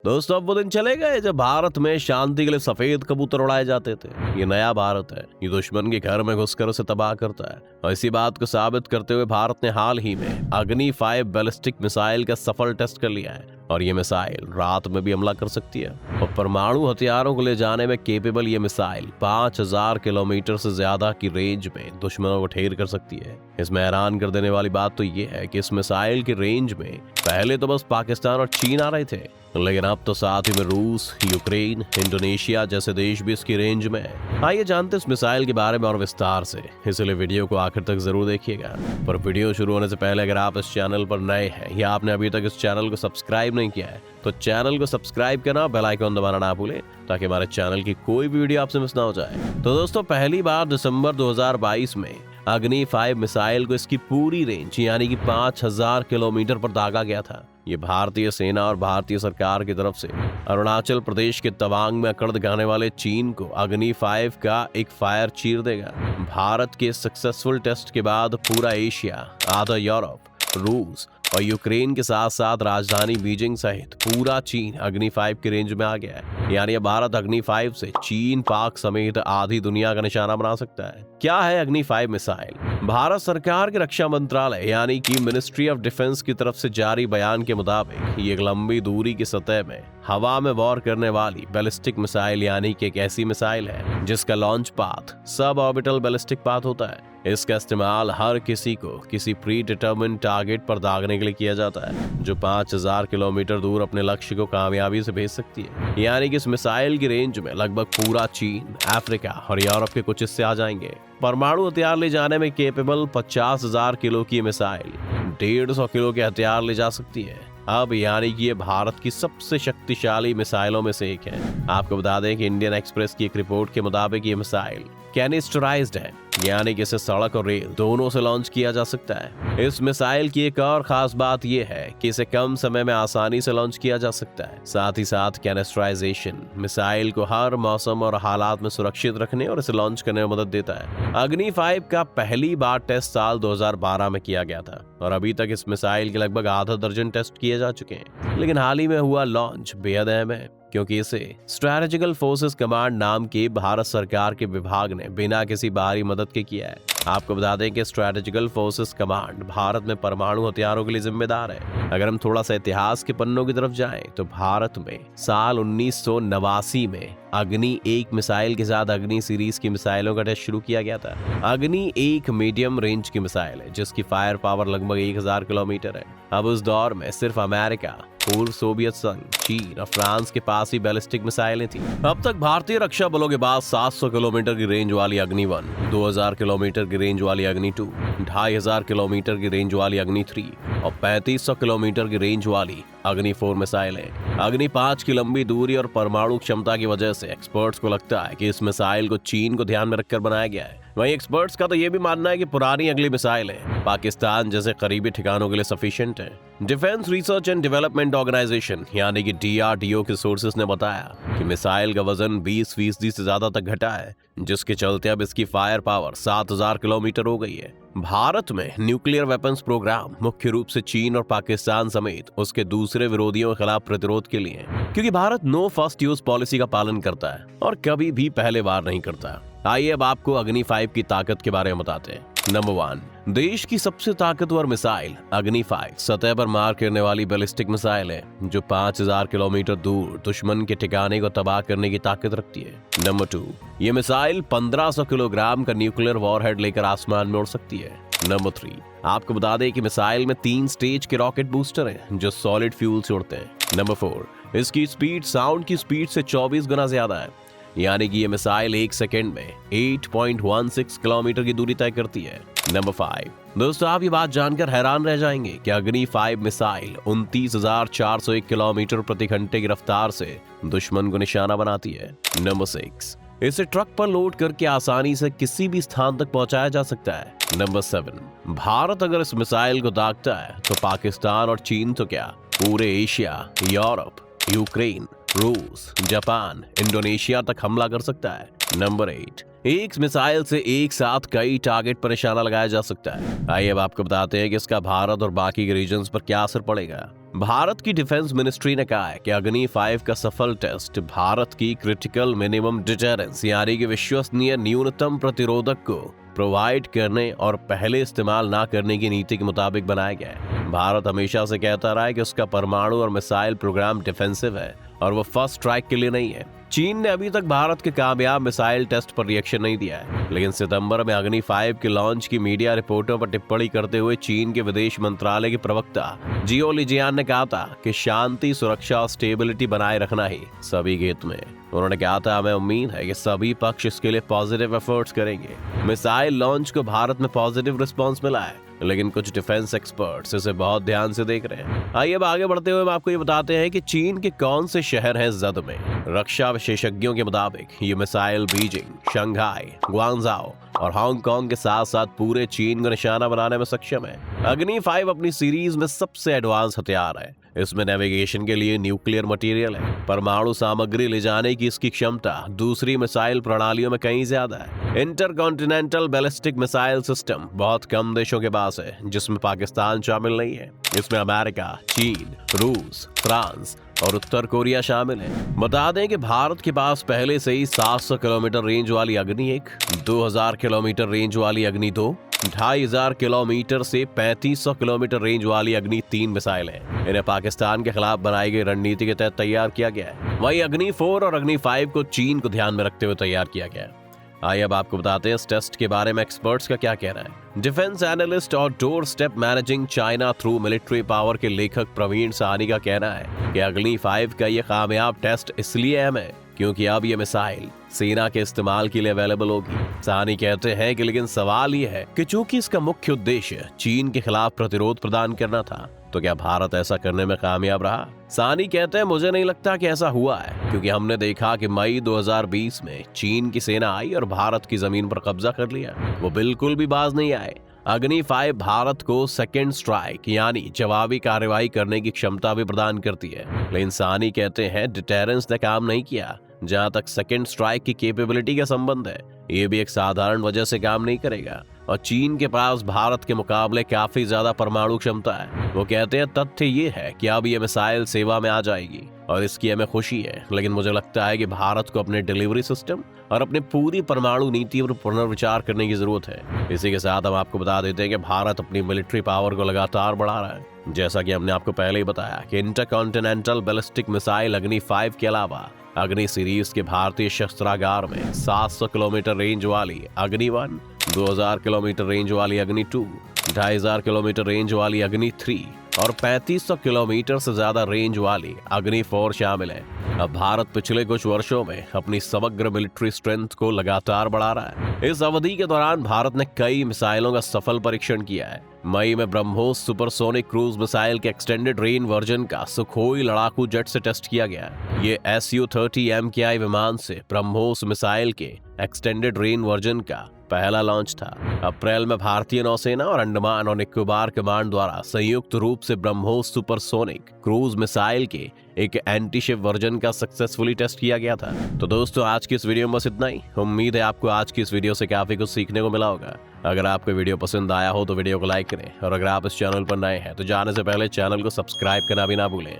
दोस्तों, अब वो दिन चले गए जब भारत में शांति के लिए सफेद कबूतर उड़ाए जाते थे। ये नया भारत है, ये दुश्मन के घर में घुसकर उसे तबाह करता है। और इसी बात को साबित करते हुए भारत ने हाल ही में अग्नि 5 बैलिस्टिक मिसाइल का सफल टेस्ट कर लिया है। और ये मिसाइल रात में भी हमला कर सकती है और परमाणु हथियारों को ले जाने में केपेबल ये मिसाइल 5000 किलोमीटर से ज्यादा की रेंज में दुश्मनों को ढेर कर सकती है। इसमें हैरान कर देने वाली बात तो ये है कि इस मिसाइल की रेंज में पहले तो बस पाकिस्तान और चीन आ रहे थे, लेकिन अब तो साथ ही में रूस, यूक्रेन, इंडोनेशिया जैसे देश भी इसकी रेंज में है। आइए जानते हैं इस मिसाइल के बारे में और विस्तार से, इसलिए वीडियो को आखिर तक जरूर देखिएगा। पर वीडियो शुरू होने से पहले अगर आप इस चैनल पर नए हैं या आपने अभी तक इस चैनल को सब्सक्राइब नहीं किया है तो चैनल को सब्सक्राइब करना, बेल आइकन दबाना ना भूलें ताकि हमारे चैनल की कोई भी वीडियो आपसे मिस ना हो जाए। तो दोस्तों, पहली बार दिसंबर 2022 में अग्नि 5 मिसाइल को इसकी पूरी रेंज यानी कि 5000 किलोमीटर पर दागा गया था। ये भारतीय सेना और भारतीय सरकार की तरफ से अरुणाचल प्रदेश के तवांग में अकड़ दिखाने वाले चीन को अग्नि 5 का एक फायर चीर देगा। भारत के सक्सेसफुल टेस्ट के बाद पूरा एशिया, आधा यूरोप, रूस और यूक्रेन के साथ साथ राजधानी बीजिंग सहित पूरा चीन अग्नि 5 की रेंज में आ गया है। यानी अब भारत अग्नि 5 से चीन, पाक समेत आधी दुनिया का निशाना बना सकता है। क्या है अग्नि 5 मिसाइल? भारत सरकार के रक्षा मंत्रालय यानी कि मिनिस्ट्री ऑफ डिफेंस की तरफ से जारी बयान के मुताबिक ये एक लंबी दूरी की सतह में हवा में वॉर करने वाली बैलिस्टिक मिसाइल यानी कि एक ऐसी मिसाइल है जिसका launch path sub orbital ballistic path होता है। इसका इस्तेमाल हर किसी को किसी प्री डिटर्मिन्ड टारगेट पर दागने के लिए किया जाता है जो 5000 किलोमीटर दूर अपने लक्ष्य को कामयाबी से भेज सकती है। यानी कि इस मिसाइल की रेंज में लगभग पूरा चीन, अफ्रीका और यूरोप के कुछ हिस्से आ जाएंगे। परमाणु हथियार ले जाने में केपेबल 50,000 किलो की मिसाइल 150 किलो के हथियार ले जा सकती है। अब यानी कि ये भारत की सबसे शक्तिशाली मिसाइलों में से एक है। आपको बता दें कि इंडियन एक्सप्रेस की एक रिपोर्ट के मुताबिक ये मिसाइल कैनिस्टराइज्ड है, यानी कि इसे सड़क और रेल दोनों से लॉन्च किया जा सकता है। इस मिसाइल की एक और खास बात यह है कि इसे कम समय में आसानी से लॉन्च किया जा सकता है। साथ ही साथ कैनिस्टराइजेशन मिसाइल को हर मौसम और हालात में सुरक्षित रखने और इसे लॉन्च करने में मदद देता है। अग्नि 5 का पहली बार टेस्ट साल 2012 में किया गया था और अभी तक इस मिसाइल के लगभग आधा दर्जन टेस्ट किए जा चुके हैं। लेकिन हाल ही में हुआ लॉन्च बेहद अहम है क्योंकि इसे स्ट्रैटेजिकल फोर्सेस कमांड नाम के भारत सरकार के विभाग ने बिना किसी बाहरी मदद के किया है। आपको बता दें कि स्ट्रैटेजिकल फोर्सेस कमांड भारत में परमाणु हथियारों के लिए जिम्मेदार है। अगर हम थोड़ा सा इतिहास के पन्नों की तरफ जाएं तो भारत में साल 1989 में अग्नि 1 मिसाइल के साथ अग्नि सीरीज की मिसाइलों का टेस्ट शुरू किया गया था। अग्नि 1 मीडियम रेंज की मिसाइल है जिसकी फायर पावर लगभग 1000 किलोमीटर है। अब उस दौर में सिर्फ अमेरिका, पूर्व सोवियत संघ, चीन और फ्रांस के पास ही बैलिस्टिक मिसाइलें थी। अब तक भारतीय रक्षा बलों के पास 700 किलोमीटर की रेंज वाली अग्नि 1, 2000 किलोमीटर की रेंज वाली अग्नि 2, 2500 किलोमीटर की रेंज वाली अग्नि 3 और 3500 किलोमीटर की रेंज वाली अग्नि 4 मिसाइलें। अग्नि 5 की लंबी दूरी और परमाणु क्षमता की वजह से एक्सपर्ट्स को लगता है कि इस मिसाइल को चीन को ध्यान में रखकर बनाया गया है। वहीं एक्सपर्ट्स का तो ये भी मानना है कि पुरानी अगली मिसाइलें पाकिस्तान जैसे करीबी ठिकानों के लिए सफिशिएंट है। Defence research and development organisation यानी कि DRDO के सोर्सेस ने बताया कि मिसाइल का वजन 20% से ज्यादा तक घटा है, जिसके चलते अब इसकी फायर पावर 7000 किलोमीटर हो गई है। भारत में न्यूक्लियर वेपन्स प्रोग्राम मुख्य रूप से चीन और पाकिस्तान समेत उसके दूसरे विरोधियों के खिलाफ प्रतिरोध के लिए है, क्योंकि Bharat no first use policy का पालन करता है और कभी भी पहले वार नहीं करता। आइए अब आपको अग्नि 5 की ताकत के बारे में बताते हैं। नंबर 1, देश की सबसे ताकतवर मिसाइल अग्नि 5 सतह पर मार करने वाली बैलिस्टिक मिसाइल है जो 5000 किलोमीटर दूर दुश्मन के ठिकाने को तबाह करने की ताकत रखती है। नंबर 2, ये मिसाइल 1500 किलोग्राम का न्यूक्लियर वॉरहेड लेकर आसमान में उड़ सकती है। नंबर 3, आपको बता दें कि मिसाइल में 3 स्टेज के रॉकेट बूस्टर हैं जो सॉलिड फ्यूल से उड़ते हैं। नंबर 4, इसकी स्पीड साउंड की स्पीड से 24 गुना ज्यादा है, यानी कि ये मिसाइल 1 सेकेंड में 8.16 किलोमीटर की दूरी तय करती है। नंबर 5, दोस्तों आप ये बात जानकर हैरान रह जाएंगे कि अग्नि 5 मिसाइल 29,401 किलोमीटर प्रति घंटे की रफ्तार से दुश्मन को निशाना बनाती है। नंबर 6, इसे ट्रक पर लोड करके आसानी से किसी भी स्थान तक पहुंचाया जा सकता है। नंबर 7, भारत अगर इस मिसाइल को दागता है तो पाकिस्तान और चीन तो क्या, पूरे एशिया, यूरोप, यूक्रेन, रूस, जापान, इंडोनेशिया तक हमला कर सकता है। नंबर 8, एक मिसाइल से एक साथ कई टारगेट पर निशाना लगाया जा सकता है। आइए अब आपको बताते हैं कि इसका भारत और बाकी के रीजन्स पर क्या असर पड़ेगा। भारत की डिफेंस मिनिस्ट्री ने कहा है कि अग्नि 5 का सफल टेस्ट भारत की क्रिटिकल मिनिमम डिटरेंस यानी कि विश्वसनीय न्यूनतम प्रतिरोधक को प्रोवाइड करने और पहले इस्तेमाल ना करने की नीति के मुताबिक बनाया गया है। भारत हमेशा से कहता रहा है कि उसका परमाणु और मिसाइल प्रोग्राम डिफेंसिव है और वो फर्स्ट स्ट्राइक के लिए नहीं है। चीन ने अभी तक भारत के कामयाब मिसाइल टेस्ट पर रिएक्शन नहीं दिया है, लेकिन सितंबर में अग्नि 5 के लॉन्च की मीडिया रिपोर्टों पर टिप्पणी करते हुए चीन के विदेश मंत्रालय के प्रवक्ता जियो लिजियान ने कहा था कि शांति, सुरक्षा और स्टेबिलिटी बनाए रखना ही सभी के हित में। उन्होंने कहा था, हमें उम्मीद है कि सभी पक्ष इसके लिए पॉजिटिव एफर्ट्स करेंगे। मिसाइल लॉन्च को भारत में पॉजिटिव रिस्पांस मिला है, लेकिन कुछ डिफेंस एक्सपर्ट्स इसे बहुत ध्यान से देख रहे हैं। आइए अब आगे बढ़ते हुए हम आपको ये बताते हैं कि चीन के कौन से शहर हैं जद में। रक्षा विशेषज्ञों के मुताबिक ये मिसाइल बीजिंग, शंघाई, ग्वांगझाओ और हांगकांग के साथ साथ पूरे चीन को निशाना बनाने में सक्षम है। अग्नि 5 अपनी सीरीज में सबसे एडवांस हथियार है। इसमें नेविगेशन के लिए न्यूक्लियर मटेरियल है। परमाणु सामग्री ले जाने की इसकी क्षमता दूसरी मिसाइल प्रणालियों में कहीं ज्यादा है। इंटरकॉन्टिनेंटल बैलिस्टिक मिसाइल सिस्टम बहुत कम देशों के पास है, जिसमें पाकिस्तान शामिल नहीं है। इसमें अमेरिका, चीन, रूस, फ्रांस और उत्तर कोरिया शामिल है। बता दें कि भारत के पास पहले से ही 700 किलोमीटर रेंज वाली अग्नि 1, 2000 किलोमीटर रेंज वाली अग्नि 2, 2500 किलोमीटर से 3500 किलोमीटर रेंज वाली अग्नि 3 मिसाइल है। इन्हें पाकिस्तान के खिलाफ बनाई गई रणनीति के तहत तैयार किया गया है। वहीं अग्नि 4 और अग्नि 5 को चीन को ध्यान में रखते हुए तैयार किया गया है। आइए अब आपको बताते हैं इस टेस्ट के बारे में एक्सपर्ट्स का क्या कहना है। डिफेंस एनालिस्ट और door step managing China through military power के लेखक प्रवीण साहनी का कहना है कि अग्नि 5 का ये कामयाब टेस्ट इसलिए अहम है क्योंकि अब ये मिसाइल सेना के इस्तेमाल के लिए अवेलेबल होगी। साहनी कहते हैं कि लेकिन सवाल ये है कि चूंकि इसका मुख्य उद्देश्य चीन के खिलाफ प्रतिरोध प्रदान करना था, तो क्या भारत ऐसा करने में कामयाब रहा? साहनी कहते हैं, मुझे नहीं लगता कि ऐसा हुआ है, क्योंकि हमने देखा कि मई 2020 में चीन की सेना आई और भारत की जमीन पर कब्जा कर लिया। वो बिल्कुल भी बाज नहीं आए। अग्नि 5 भारत को सेकेंड स्ट्राइक यानी जवाबी कार्रवाई करने की क्षमता भी प्रदान करती है, लेकिन साहनी कहते हैं डिटेरेंस ने काम नहीं किया। जहां तक सेकेंड स्ट्राइक की कैपेबिलिटी का संबंध है, ये भी एक साधारण वजह से काम नहीं करेगा और चीन के पास भारत के मुकाबले काफी ज्यादा परमाणु क्षमता है। वो कहते हैं तथ्य ये है कि अब ये मिसाइल सेवा में आ जाएगी और इसकी हमें खुशी है, लेकिन मुझे लगता है कि भारत को अपने डिलीवरी सिस्टम और अपनी पूरी परमाणु नीति पर पुनर्विचार करने की जरूरत है। इसी के साथ हम आपको बता देते हैं कि भारत अपनी मिलिट्री पावर को लगातार बढ़ा रहा है। जैसा कि हमने आपको पहले ही बताया कि इंटरकॉन्टिनेंटल बैलिस्टिक मिसाइल अग्नि 5 के अलावा अग्नि सीरीज के भारतीय शस्त्रागार में 700 किलोमीटर रेंज वाली अग्नि 1, 2000 किलोमीटर रेंज वाली अग्नि 2, 2500 किलोमीटर रेंज वाली अग्नि 3 और 3500 किलोमीटर से ज्यादा रेंज वाली अग्नि 4 शामिल है। अब भारत पिछले कुछ वर्षों में अपनी समग्र मिलिट्री स्ट्रेंथ को लगातार बढ़ा रहा है। इस अवधि के दौरान भारत ने कई मिसाइलों का सफल परीक्षण किया है। मई में ब्रह्मोस सुपरसोनिक क्रूज मिसाइल के एक्सटेंडेड रेंज वर्जन का सुखोई लड़ाकू जेट से टेस्ट किया गया। ये Su-30 MKI विमान से ब्रह्मोस मिसाइल के एक्सटेंडेड रेंज वर्जन का पहला लॉन्च था। अप्रैल में भारतीय नौसेना और अंडमान और निकोबार कमांड द्वारा संयुक्त रूप से ब्रह्मोस सुपरसोनिक क्रूज मिसाइल के एक एंटीशिप वर्जन का सक्सेसफुली टेस्ट किया गया था। तो दोस्तों, आज की इस वीडियो में बस इतना ही। उम्मीद है आपको आज की इस वीडियो से काफी कुछ सीखने को मिला होगा। अगर आपको वीडियो पसंद आया हो तो वीडियो को लाइक करें और अगर आप इस चैनल पर नए हैं तो जाने से पहले चैनल को सब्सक्राइब करना भी ना भूलें।